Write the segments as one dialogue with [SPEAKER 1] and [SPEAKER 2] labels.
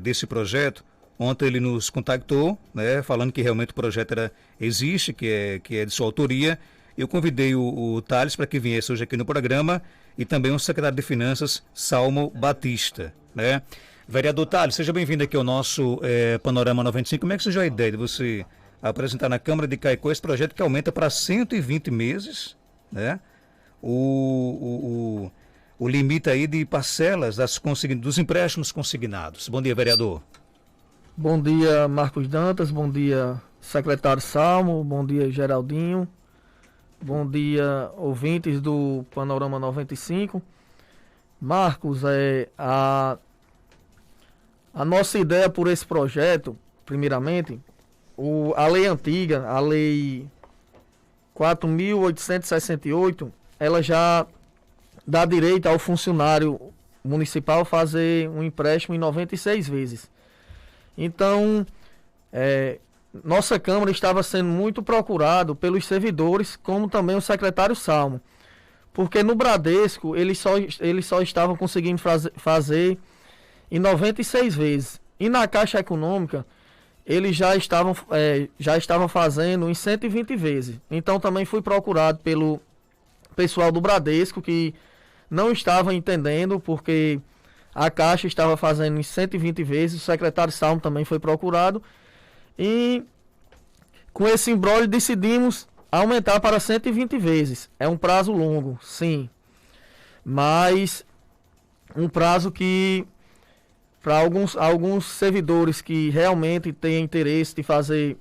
[SPEAKER 1] desse projeto. Ontem ele nos contactou, né, falando que realmente o projeto existe, que é de sua autoria. Eu convidei o Thales para que viesse hoje aqui no programa e também o secretário de Finanças, Salmo Batista, né? Vereador Thales, seja bem-vindo aqui ao nosso Panorama 95. Como é que surgiu a ideia de você apresentar na Câmara de Caicó esse projeto que aumenta para 120 meses, né? O limite aí de parcelas dos empréstimos consignados. Bom dia, vereador.
[SPEAKER 2] Bom dia, Marcos Dantas. Bom dia, secretário Salmo. Bom dia, Geraldinho. Bom dia, ouvintes do Panorama 95. Marcos, a nossa ideia por esse projeto, primeiramente, a lei antiga, a lei 4.868, ela já dá direito ao funcionário municipal fazer um empréstimo em 96 vezes. Então, nossa Câmara estava sendo muito procurado pelos servidores, como também o secretário Salmo. Porque no Bradesco, eles só estavam conseguindo fazer em 96 vezes. E na Caixa Econômica, eles já estavam fazendo em 120 vezes. Então, também fui procurado pelo pessoal do Bradesco, que não estava entendendo, porque a Caixa estava fazendo em 120 vezes. O secretário Salmo também foi procurado. E com esse imbróglio decidimos aumentar para 120 vezes. É um prazo longo, sim. Mas um prazo que, para alguns servidores que realmente têm interesse de fazer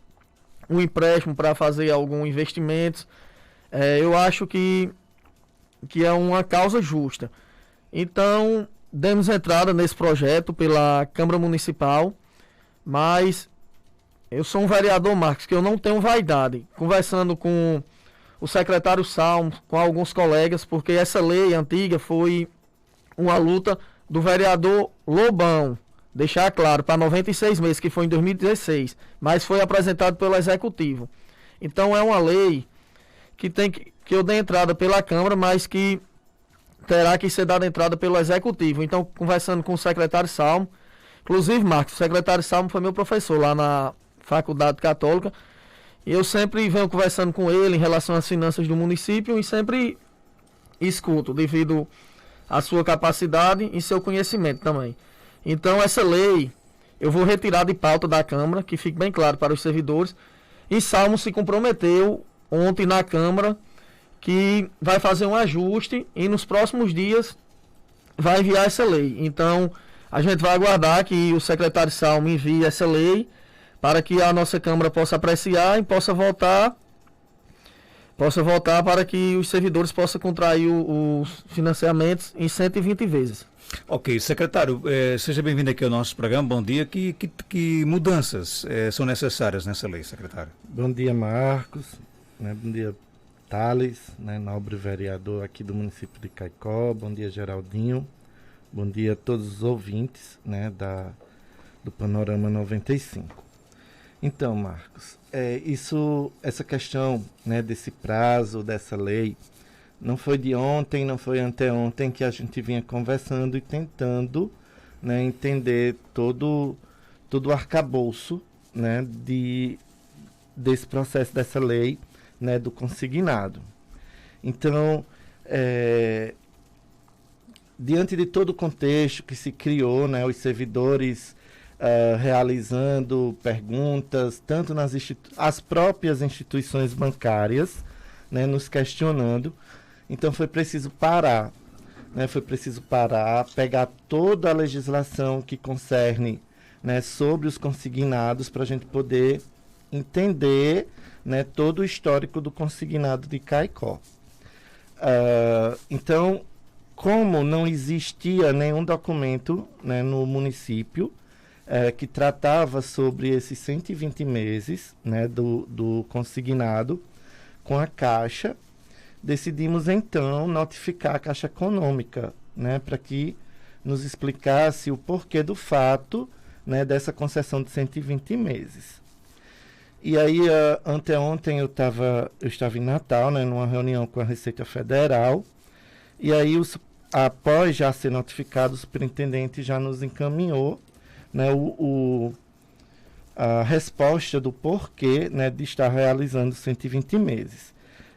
[SPEAKER 2] um empréstimo para fazer algum investimento, eu acho que é uma causa justa. Então, demos entrada nesse projeto pela Câmara Municipal, mas eu sou um vereador, Marcos, que eu não tenho vaidade. Conversando com o secretário Salmo, com alguns colegas, porque essa lei antiga foi uma luta do vereador Lobão, deixar claro, para 96 meses, que foi em 2016, mas foi apresentado pelo Executivo. Então é uma lei que eu dei entrada pela Câmara, mas que terá que ser dada entrada pelo Executivo. Então, conversando com o secretário Salmo, inclusive, Marcos, o secretário Salmo foi meu professor lá na Faculdade Católica, e eu sempre venho conversando com ele em relação às finanças do município e sempre escuto, devido à sua capacidade e seu conhecimento também. Então, essa lei eu vou retirar de pauta da Câmara, que fique bem claro para os servidores, e Salmo se comprometeu ontem na Câmara que vai fazer um ajuste e nos próximos dias vai enviar essa lei. Então, a gente vai aguardar que o secretário Salmo envie essa lei para que a nossa Câmara possa apreciar e possa votar para que os servidores possam contrair os financiamentos em 120 vezes.
[SPEAKER 1] Ok, secretário, seja bem-vindo aqui ao nosso programa. Bom dia. Que mudanças são necessárias nessa lei, secretário?
[SPEAKER 3] Bom dia, Marcos. Bom dia, Thales, nobre vereador aqui do município de Caicó. Bom dia, Geraldinho. Bom dia a todos os ouvintes do Panorama 95. Então, Marcos, essa questão desse prazo, dessa lei, não foi de ontem, não foi anteontem que a gente vinha conversando e tentando entender todo o arcabouço desse processo, dessa lei, do consignado. Então, diante de todo o contexto que se criou, os servidores realizando perguntas, tanto as próprias instituições bancárias, nos questionando, então foi preciso parar, pegar toda a legislação que concerne sobre os consignados para a gente poder entender todo o histórico do consignado de Caicó. Então, como não existia nenhum documento no município que tratava sobre esses 120 meses do consignado com a Caixa, decidimos então notificar a Caixa Econômica para que nos explicasse o porquê do fato dessa concessão de 120 meses. E aí, anteontem eu estava em Natal, numa reunião com a Receita Federal, e aí, após já ser notificado, o superintendente já nos encaminhou né, a resposta do porquê, né, de estar realizando 120 meses.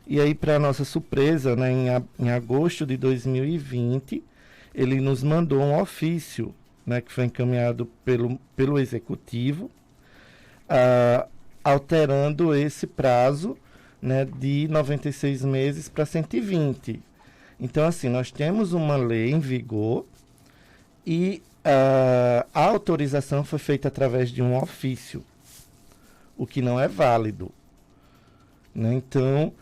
[SPEAKER 3] E aí, para nossa surpresa, né, em agosto de 2020, ele nos mandou um ofício, né, que foi encaminhado pelo executivo, alterando esse prazo, né, de 96 meses para 120. Então, assim, nós temos uma lei em vigor e a autorização foi feita através de um ofício, o que não é válido, né? Então,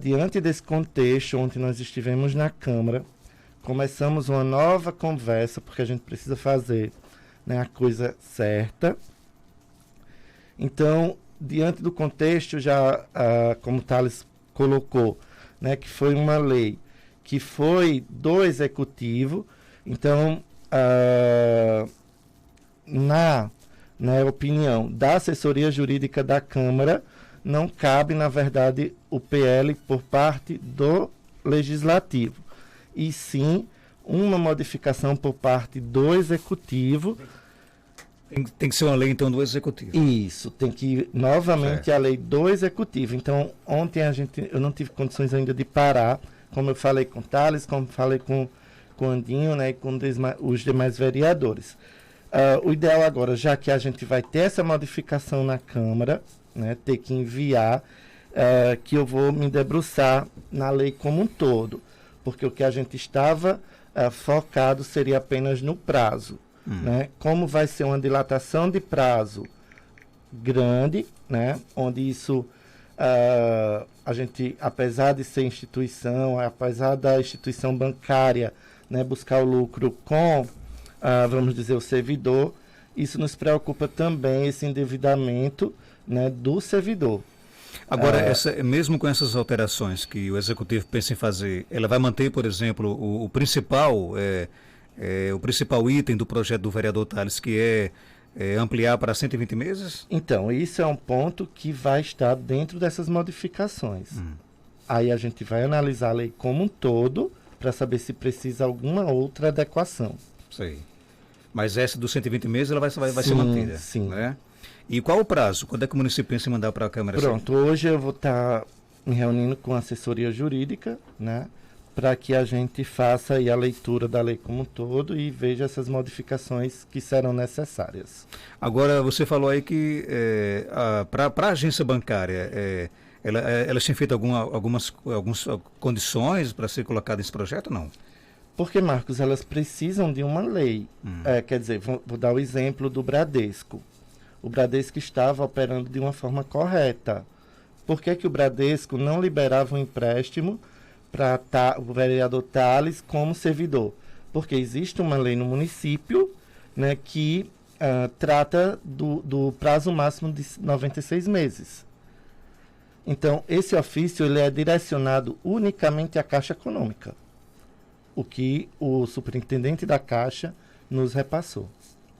[SPEAKER 3] diante desse contexto, ontem nós estivemos na Câmara, começamos uma nova conversa, porque a gente precisa fazer, né, a coisa certa. Então, diante do contexto, já como o Thales colocou, né, que foi uma lei que foi do Executivo, então, na opinião da assessoria jurídica da Câmara, não cabe, na verdade, o PL por parte do Legislativo, e sim uma modificação por parte do Executivo.
[SPEAKER 1] Tem que ser uma lei, então, do Executivo.
[SPEAKER 3] Isso, tem que ir novamente a lei do Executivo. Então, ontem eu não tive condições ainda de parar, como eu falei com o Thales, como falei com o Andinho, né, e com os demais vereadores. O ideal agora, já que a gente vai ter essa modificação na Câmara, né, ter que enviar, que eu vou me debruçar na lei como um todo, porque o que a gente estava focado seria apenas no prazo. Né? Como vai ser uma dilatação de prazo grande, né, onde isso, a gente, apesar de ser instituição, apesar da instituição bancária, né, buscar o lucro com, vamos dizer, o servidor, isso nos preocupa também, esse endividamento, né, do servidor.
[SPEAKER 1] Agora, mesmo com essas alterações que o Executivo pensa em fazer, ela vai manter, por exemplo, o principal item do projeto do vereador Thales, que é ampliar para 120 meses?
[SPEAKER 3] Então, isso é um ponto que vai estar dentro dessas modificações. Aí a gente vai analisar a lei como um todo para saber se precisa alguma outra adequação.
[SPEAKER 1] Sei. Mas essa dos 120 meses ela vai ser mantida?
[SPEAKER 3] Sim.
[SPEAKER 1] Né? E qual o prazo? Quando é que o município pensa em mandar para a Câmara?
[SPEAKER 3] Pronto, hoje eu vou estar me reunindo com a assessoria jurídica, né, para que a gente faça aí a leitura da lei como um todo e veja essas modificações que serão necessárias.
[SPEAKER 1] Agora, você falou aí que para a agência bancária, elas têm feito algumas condições para ser colocada nesse projeto ou não?
[SPEAKER 3] Porque, Marcos, elas precisam de uma lei. Quer dizer, vou dar o exemplo do Bradesco. O Bradesco estava operando de uma forma correta. Por que o Bradesco não liberava um empréstimo para o vereador Thales como servidor? Porque existe uma lei no município, né, que trata do prazo máximo de 96 meses. Então, esse ofício ele é direcionado unicamente à Caixa Econômica, o que o superintendente da Caixa nos repassou.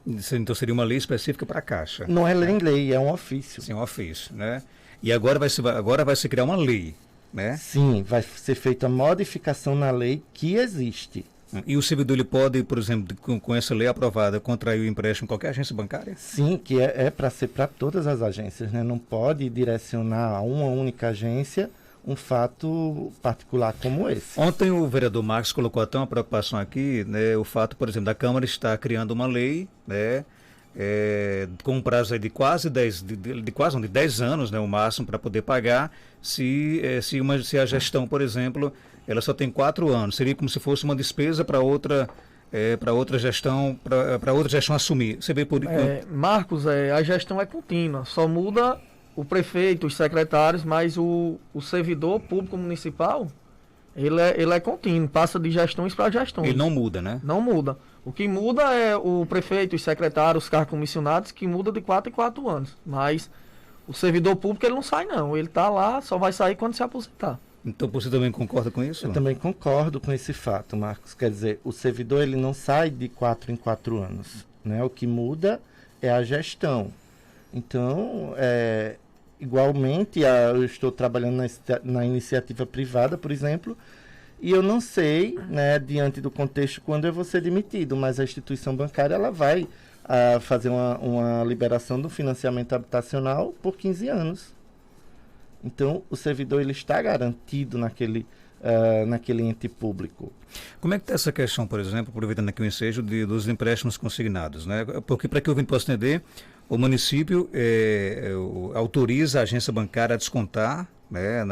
[SPEAKER 1] Então seria uma lei específica para a Caixa?
[SPEAKER 3] Não é lei, é um ofício.
[SPEAKER 1] Sim, um ofício, né? E agora vai se criar uma lei, né?
[SPEAKER 3] Sim, vai ser feita a modificação na lei que existe.
[SPEAKER 1] E o servidor ele pode, por exemplo, com essa lei aprovada, contrair o empréstimo em qualquer agência bancária?
[SPEAKER 3] Sim, que é para ser para todas as agências, né? Não pode direcionar a uma única agência um fato particular como esse.
[SPEAKER 1] Ontem o vereador Marcos colocou até uma preocupação aqui, né? O fato, por exemplo, da Câmara estar criando uma lei, né? Com um prazo aí de quase 10 anos, né, o máximo, para poder pagar, se a gestão, por exemplo, ela só tem 4 anos. Seria como se fosse uma despesa para outra gestão, para outra gestão assumir. Você vê por
[SPEAKER 2] Marcos, a gestão é contínua, só muda o prefeito, os secretários, mas o servidor público municipal, ele é contínuo, passa de gestões para gestões.
[SPEAKER 1] Ele não muda, né?
[SPEAKER 2] Não muda. O que muda é o prefeito, os secretários, os cargos comissionados, que muda de 4 em 4 anos. Mas o servidor público, ele não sai não. Ele está lá, só vai sair quando se aposentar.
[SPEAKER 1] Então você também concorda com isso?
[SPEAKER 3] Eu também concordo com esse fato, Marcos. Quer dizer, o servidor ele não sai de 4 em 4 anos, né? O que muda é a gestão. Então, igualmente, eu estou trabalhando na iniciativa privada, por exemplo, e eu não sei, né, diante do contexto, quando eu vou ser demitido, mas a instituição bancária ela vai a fazer uma liberação do financiamento habitacional por 15 anos. Então, o servidor ele está garantido naquele ente público.
[SPEAKER 1] Como é que está essa questão, por exemplo, aproveitando aqui o ensejo dos empréstimos consignados, né? Porque, para que o ouvinte possa entender, o município autoriza a agência bancária a descontar, né,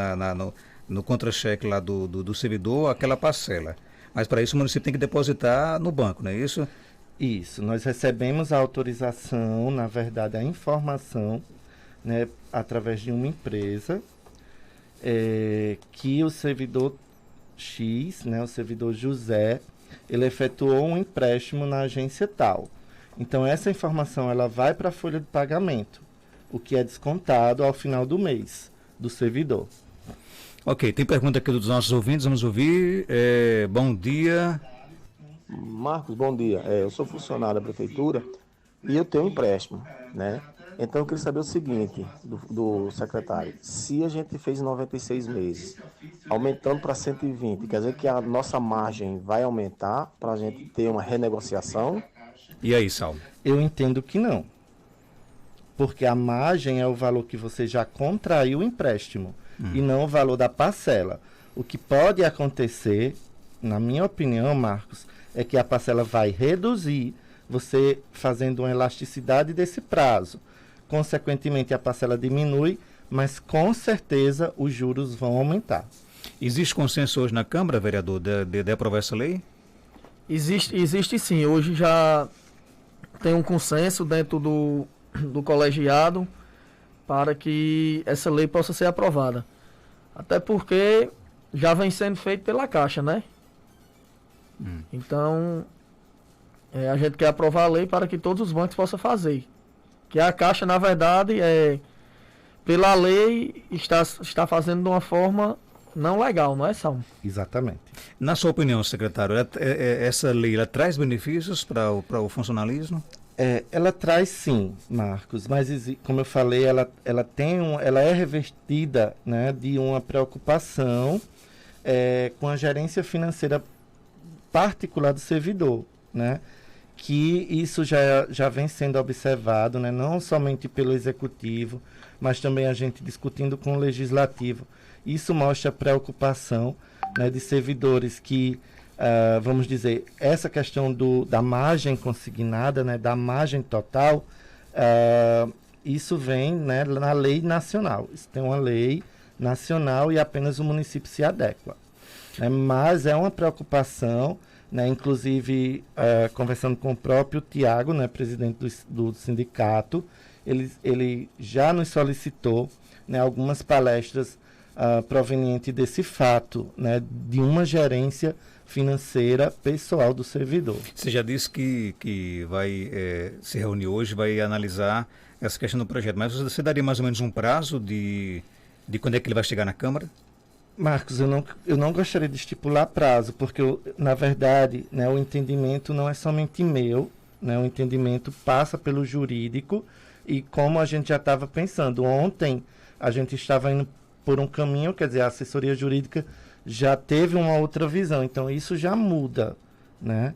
[SPEAKER 1] no contra-cheque lá do servidor aquela parcela. Mas para isso o município tem que depositar no banco, não é isso?
[SPEAKER 3] Isso, nós recebemos a autorização, na verdade, a informação, né, através de uma empresa, que o servidor X, né, o servidor José, ele efetuou um empréstimo na agência tal. Então, essa informação ela vai para a folha de pagamento, o que é descontado ao final do mês do servidor.
[SPEAKER 1] Ok, tem pergunta aqui dos nossos ouvintes, vamos ouvir. Bom dia.
[SPEAKER 4] Marcos, bom dia. Eu sou funcionário da prefeitura e eu tenho um empréstimo, né? Então eu queria saber o seguinte do secretário: se a gente fez 96 meses, aumentando para 120, quer dizer que a nossa margem vai aumentar para a gente ter uma renegociação?
[SPEAKER 1] E aí, Saulo?
[SPEAKER 3] Eu entendo que não. Porque a margem é o valor que você já contraiu o empréstimo e não o valor da parcela. O que pode acontecer, na minha opinião, Marcos, é que a parcela vai reduzir, você fazendo uma elasticidade desse prazo. Consequentemente, a parcela diminui, mas com certeza os juros vão aumentar.
[SPEAKER 1] Existe consenso hoje na Câmara, vereador, de aprovar essa lei?
[SPEAKER 2] Existe sim. Hoje já tem um consenso dentro do colegiado para que essa lei possa ser aprovada. Até porque já vem sendo feito pela Caixa, né? Então, a gente quer aprovar a lei para que todos os bancos possam fazer. Que a Caixa, na verdade, pela lei, está fazendo de uma forma não legal, não é, Salmo?
[SPEAKER 3] Exatamente.
[SPEAKER 1] Na sua opinião, secretário, essa lei ela traz benefícios para o funcionalismo?
[SPEAKER 3] Ela traz sim, Marcos, mas como eu falei, ela é revestida, né, de uma preocupação com a gerência financeira particular do servidor, né? Que isso já vem sendo observado, né, não somente pelo executivo, mas também a gente discutindo com o legislativo. Isso mostra a preocupação, né, de servidores que, vamos dizer, essa questão da margem consignada, né, da margem total, isso vem, né, na lei nacional. Isso tem uma lei nacional e apenas o município se adequa. Mas é uma preocupação, né, inclusive conversando com o próprio Tiago, né, presidente do sindicato, ele já nos solicitou, né, algumas palestras provenientes desse fato, né, de uma gerência financeira pessoal do servidor.
[SPEAKER 1] Você já disse que vai se reunir hoje, vai analisar essa questão do projeto, mas você daria mais ou menos um prazo de quando é que ele vai chegar na Câmara?
[SPEAKER 3] Marcos, eu não gostaria de estipular prazo, porque, na verdade, né, o entendimento não é somente meu, né, o entendimento passa pelo jurídico, e como a gente já estava pensando, ontem a gente estava indo por um caminho, quer dizer, a assessoria jurídica já teve uma outra visão, então isso já muda, né?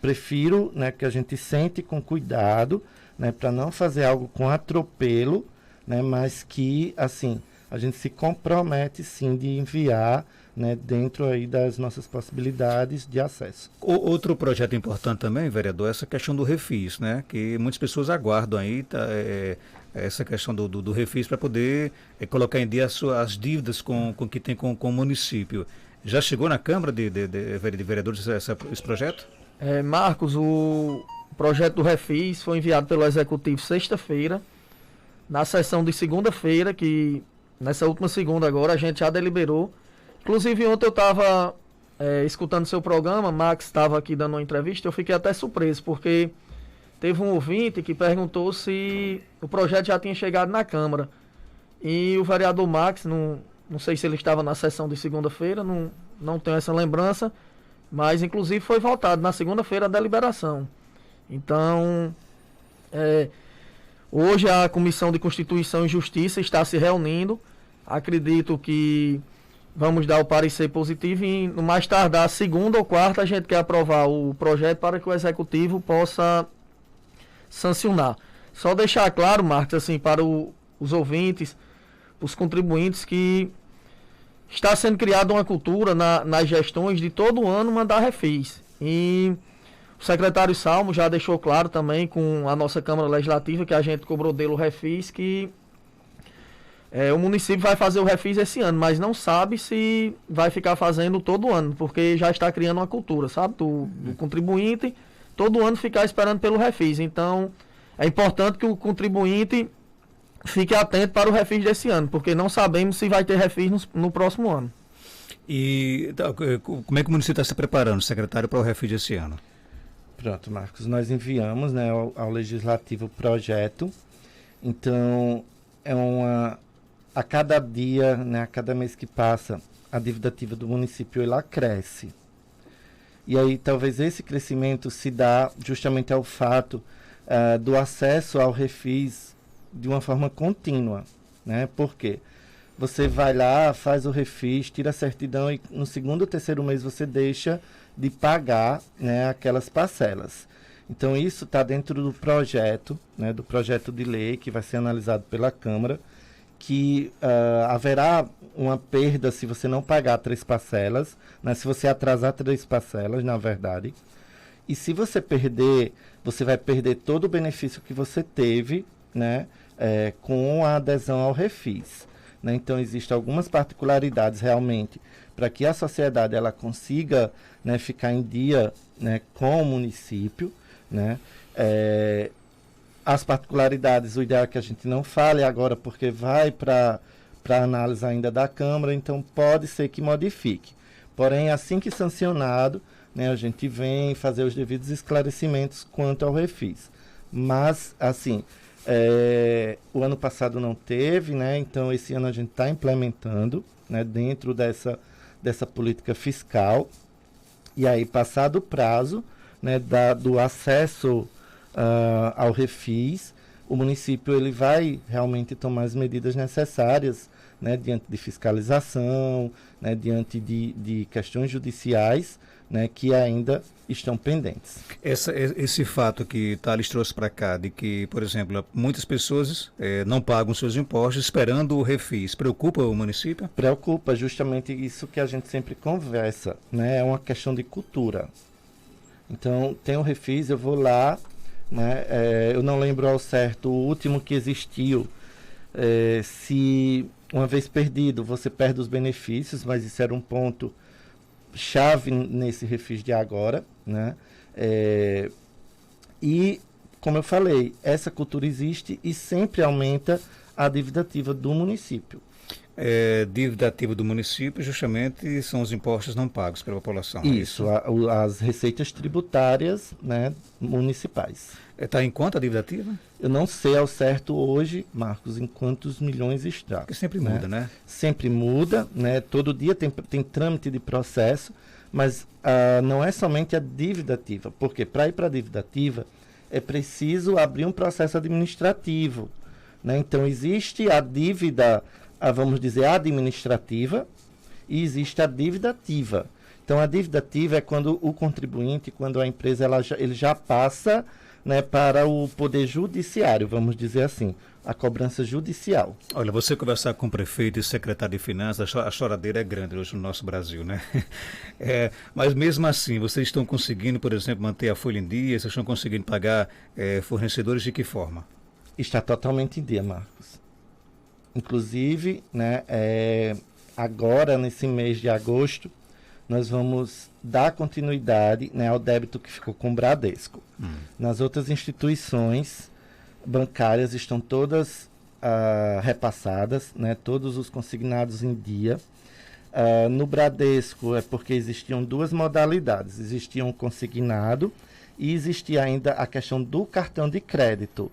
[SPEAKER 3] Prefiro, né, que a gente sente com cuidado, né, para não fazer algo com atropelo, né, mas que, assim, a gente se compromete sim de enviar, né, dentro aí das nossas possibilidades de acesso.
[SPEAKER 1] Outro projeto importante também, vereador, é essa questão do refis, né? Que muitas pessoas aguardam aí essa questão do refis para poder colocar em dia as dívidas que tem com o município. Já chegou na Câmara de Vereadores esse projeto?
[SPEAKER 2] Marcos, o projeto do refis foi enviado pelo Executivo sexta-feira, na sessão de segunda-feira, que nessa última segunda agora a gente já deliberou. Inclusive ontem eu estava escutando seu programa, Max estava aqui dando uma entrevista, eu fiquei até surpreso, porque teve um ouvinte que perguntou se o projeto já tinha chegado na Câmara. E o vereador Max, não sei se ele estava na sessão de segunda-feira, não tenho essa lembrança, mas inclusive foi votado na segunda-feira a deliberação. Então, hoje a Comissão de Constituição e Justiça está se reunindo. Acredito que vamos dar o parecer positivo e no mais tardar, segunda ou quarta, a gente quer aprovar o projeto para que o Executivo possa sancionar. Só deixar claro, Marcos, assim, para os ouvintes, os contribuintes, que está sendo criada uma cultura nas gestões de todo ano mandar refis. E o secretário Salmo já deixou claro também com a nossa Câmara Legislativa, que a gente cobrou dele o refis, que o município vai fazer o refis esse ano, mas não sabe se vai ficar fazendo todo ano, porque já está criando uma cultura, sabe? Do contribuinte, todo ano ficar esperando pelo refis. Então, é importante que o contribuinte fique atento para o refis desse ano, porque não sabemos se vai ter refis no próximo ano.
[SPEAKER 1] E como é que o município está se preparando, secretário, para o refis desse ano?
[SPEAKER 3] Pronto, Marcos, nós enviamos, né, ao Legislativo o projeto. Então, a cada dia, né, a cada mês que passa, a dívida ativa do município ela cresce. E aí talvez esse crescimento se dá justamente ao fato do acesso ao refis de uma forma contínua, né? Por quê? Você vai lá, faz o refis, tira a certidão e no segundo ou terceiro mês você deixa de pagar, né, aquelas parcelas. Então isso está dentro do projeto, né, do projeto de lei que vai ser analisado pela Câmara, que haverá uma perda se você não pagar 3 parcelas, né, se você atrasar 3 parcelas, na verdade. E se você perder, você vai perder todo o benefício que você teve, né, com a adesão ao refis. Né? Então, existem algumas particularidades realmente para que a sociedade ela consiga, né, ficar em dia, né, com o município, né? As particularidades, o ideal é que a gente não fale agora, porque vai para análise ainda da Câmara, então pode ser que modifique. Porém, assim que sancionado, né, a gente vem fazer os devidos esclarecimentos quanto ao refis. Mas, assim, o ano passado não teve, né, então esse ano a gente está implementando, né, dentro dessa política fiscal. E aí, passado o prazo, né, do acesso ao refis, o município ele vai realmente tomar as medidas necessárias, né, diante de fiscalização, né, diante de questões judiciais, né, que ainda estão pendentes.
[SPEAKER 1] Esse fato que Thales trouxe para cá, de que, por exemplo, muitas pessoas não pagam seus impostos esperando o refis, preocupa o município?
[SPEAKER 3] Preocupa, justamente isso que a gente sempre conversa, né, é uma questão de cultura. Então, tem o refis, eu vou lá, né, eu não lembro ao certo o último que existiu, se uma vez perdido você perde os benefícios, mas isso era um ponto chave nesse refis de agora, né? E, como eu falei, essa cultura existe e sempre aumenta a dívida ativa do município.
[SPEAKER 1] Dívida ativa do município justamente são os impostos não pagos pela população.
[SPEAKER 3] Isso, as receitas tributárias, né, municipais.
[SPEAKER 1] Está em quanto a dívida ativa?
[SPEAKER 3] Eu não sei ao certo hoje, Marcos, em quantos milhões está.
[SPEAKER 1] Porque sempre muda, né?
[SPEAKER 3] Sempre muda, né? Todo dia tem trâmite de processo, mas não é somente a dívida ativa, porque para ir para a dívida ativa é preciso abrir um processo administrativo, né? Então existe a dívida, vamos dizer, administrativa, e existe a dívida ativa. Então a dívida ativa é quando o contribuinte, quando a empresa ele já passa, né, para o poder judiciário, vamos dizer assim, a cobrança judicial.
[SPEAKER 1] Olha, você conversar com o prefeito e secretário de finanças, a choradeira é grande hoje no nosso Brasil, né? Mas mesmo assim, vocês estão conseguindo, por exemplo, manter a folha em dia, vocês estão conseguindo pagar fornecedores de que forma?
[SPEAKER 3] Está totalmente em dia, Marcos. Inclusive, né, agora, nesse mês de agosto, nós vamos dar continuidade, né, ao débito que ficou com o Bradesco. Nas outras instituições bancárias estão todas repassadas, né, todos os consignados em dia. No Bradesco é porque existiam 2 modalidades. Existia um consignado e existia ainda a questão do cartão de crédito,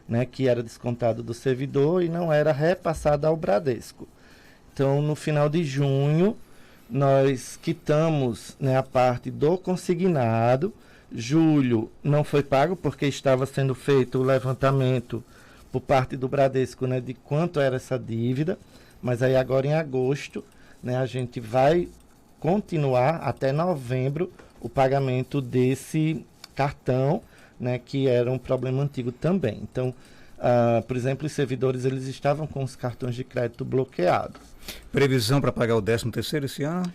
[SPEAKER 3] né, que era descontado do servidor e não era repassado ao Bradesco. Então, no final de junho, nós quitamos, né, a parte do consignado. Julho não foi pago porque estava sendo feito o levantamento por parte do Bradesco, né, de quanto era essa dívida, mas aí agora em agosto, né, a gente vai continuar até novembro o pagamento desse cartão, né, que era um problema antigo também. Então, por exemplo, os servidores eles estavam com os cartões de crédito bloqueados.
[SPEAKER 1] Previsão para pagar o 13º esse ano?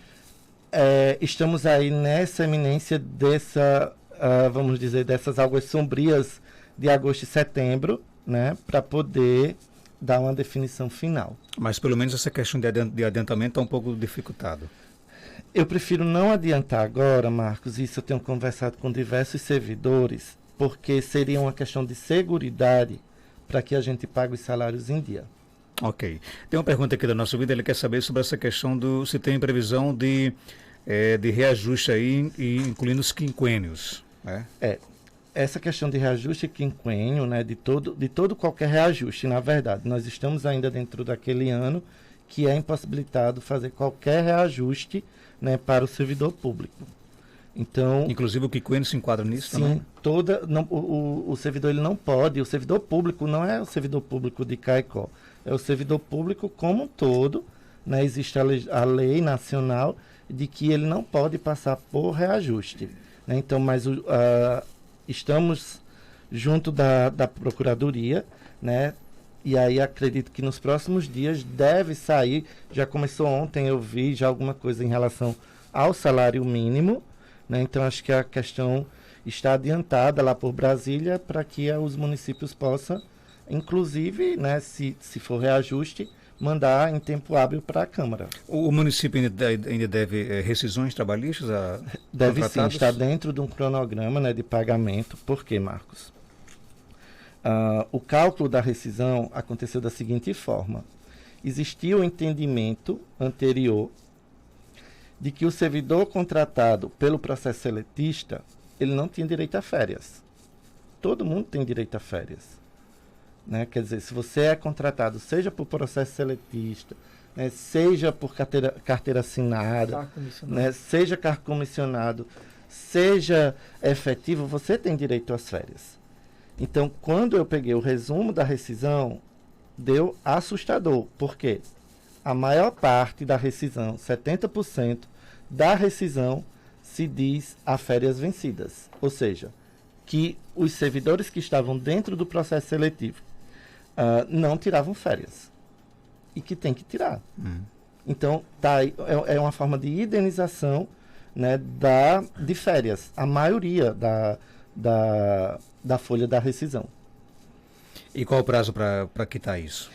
[SPEAKER 3] Estamos aí nessa eminência vamos dizer, dessas águas sombrias de agosto e setembro, né, para poder dar uma definição final.
[SPEAKER 1] Mas pelo menos essa questão de adiantamento está um pouco dificultado.
[SPEAKER 3] Eu prefiro não adiantar agora, Marcos, isso eu tenho conversado com diversos servidores, porque seria uma questão de seguridade para que a gente pague os salários em dia.
[SPEAKER 1] Ok. Tem uma pergunta aqui da nossa vida, ele quer saber sobre essa questão se tem previsão de reajuste aí, incluindo os quinquênios. Né?
[SPEAKER 3] Essa questão de reajuste quinquênio, né, de todo qualquer reajuste, na verdade, nós estamos ainda dentro daquele ano que é impossibilitado fazer qualquer reajuste, né, para o servidor público. Então,
[SPEAKER 1] inclusive o quinquênio se enquadra nisso,
[SPEAKER 3] sim,
[SPEAKER 1] também?
[SPEAKER 3] O servidor ele não pode, o servidor público não é o servidor público de Caicó, é o servidor público como um todo, né, existe a lei nacional de que ele não pode passar por reajuste, né, então, mas estamos junto da Procuradoria, né, e aí acredito que nos próximos dias deve sair, já começou ontem, eu vi já alguma coisa em relação ao salário mínimo, né, então acho que a questão está adiantada lá por Brasília para que os municípios possam, inclusive, né, se for reajuste, mandar em tempo hábil para a Câmara.
[SPEAKER 1] O município ainda deve rescisões trabalhistas?
[SPEAKER 3] Deve sim, está dentro de um cronograma, né, de pagamento. Por quê, Marcos? O cálculo da rescisão aconteceu da seguinte forma. Existia o entendimento anterior de que o servidor contratado pelo processo seletista, ele não tinha direito a férias. Todo mundo tem direito a férias. Né? Quer dizer, se você é contratado, seja por processo seletista, né, seja por carteira assinada, né, seja cargo comissionado, seja efetivo, você tem direito às férias. Então, quando eu peguei o resumo da rescisão, deu assustador. Por quê? A maior parte da rescisão, 70% da rescisão, se diz a férias vencidas. Ou seja, que os servidores que estavam dentro do processo seletivo não tiravam férias. E que tem que tirar. Então, é uma forma de indenização, né, de férias. A maioria da folha da rescisão.
[SPEAKER 1] E qual o prazo para quitar isso?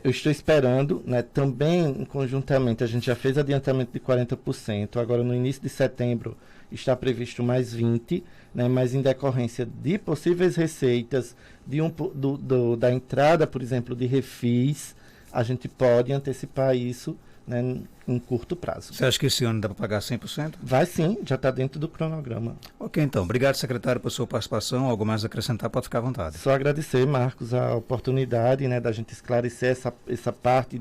[SPEAKER 3] Eu estou esperando, né, também conjuntamente, a gente já fez adiantamento de 40%, agora no início de setembro está previsto mais 20%, né, mas em decorrência de possíveis receitas, da entrada, por exemplo, de refis, a gente pode antecipar isso, né, em curto prazo.
[SPEAKER 1] Você acha que esse ano dá para pagar 100%?
[SPEAKER 3] Vai sim, já está dentro do cronograma.
[SPEAKER 1] Ok, então. Obrigado, secretário, por sua participação. Algo mais a acrescentar, pode ficar à vontade.
[SPEAKER 3] Só agradecer, Marcos, a oportunidade, né, da gente esclarecer essa parte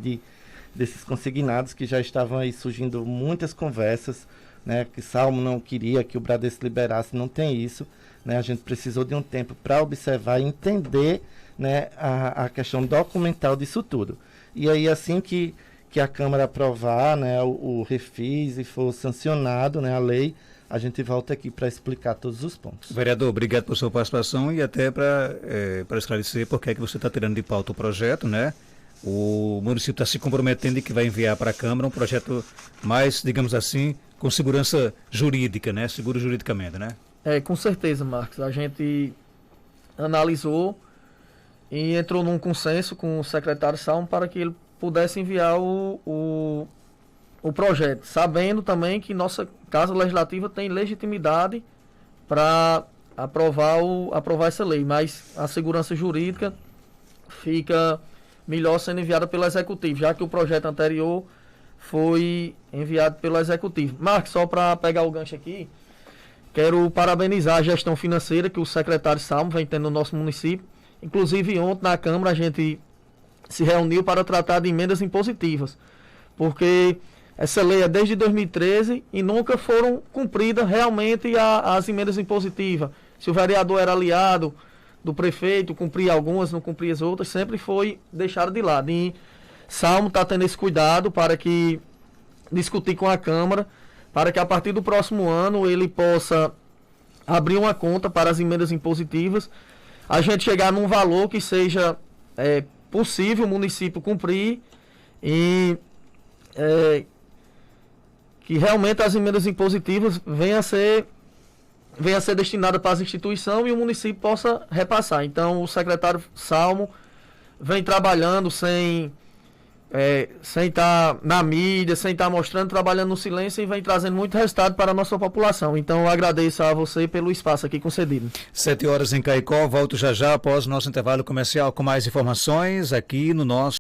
[SPEAKER 3] desses consignados que já estavam aí surgindo muitas conversas, né, que Salmo não queria que o Bradesco liberasse, não tem isso. Né, a gente precisou de um tempo para observar e entender, né, a questão documental disso tudo. E aí, assim que a Câmara aprovar, né, o refis e for sancionado, né, a lei, a gente volta aqui para explicar todos os pontos.
[SPEAKER 1] Vereador, obrigado por sua participação e até para esclarecer por que é que você está tirando de pauta o projeto, né? O município está se comprometendo e que vai enviar para a Câmara um projeto mais, digamos assim, com segurança jurídica, né? Seguro juridicamente, né?
[SPEAKER 2] Com certeza, Marcos. A gente analisou e entrou num consenso com o secretário Salmo para que ele pudesse enviar o projeto, sabendo também que nossa Casa Legislativa tem legitimidade para aprovar essa lei, mas a segurança jurídica fica melhor sendo enviada pelo Executivo, já que o projeto anterior foi enviado pelo Executivo. Marcos, só para pegar o gancho aqui, quero parabenizar a gestão financeira que o secretário Salmo vem tendo no nosso município. Inclusive, ontem na Câmara a gente se reuniu para tratar de emendas impositivas, porque essa lei é desde 2013 e nunca foram cumpridas realmente as emendas impositivas. Se o vereador era aliado do prefeito, cumpria algumas, não cumpria as outras, sempre foi deixado de lado. E Salmo está tendo esse cuidado para que discutir com a Câmara, para que a partir do próximo ano ele possa abrir uma conta para as emendas impositivas, a gente chegar num valor que seja possível o município cumprir e que realmente as emendas impositivas venham a ser destinada para as instituições e o município possa repassar. Então, o secretário Salmo vem trabalhando sem estar na mídia, sem estar mostrando, trabalhando no silêncio e vem trazendo muito resultado para a nossa população. Então, eu agradeço a você pelo espaço aqui concedido.
[SPEAKER 1] 7 horas em Caicó, volto já após o nosso intervalo comercial com mais informações aqui no nosso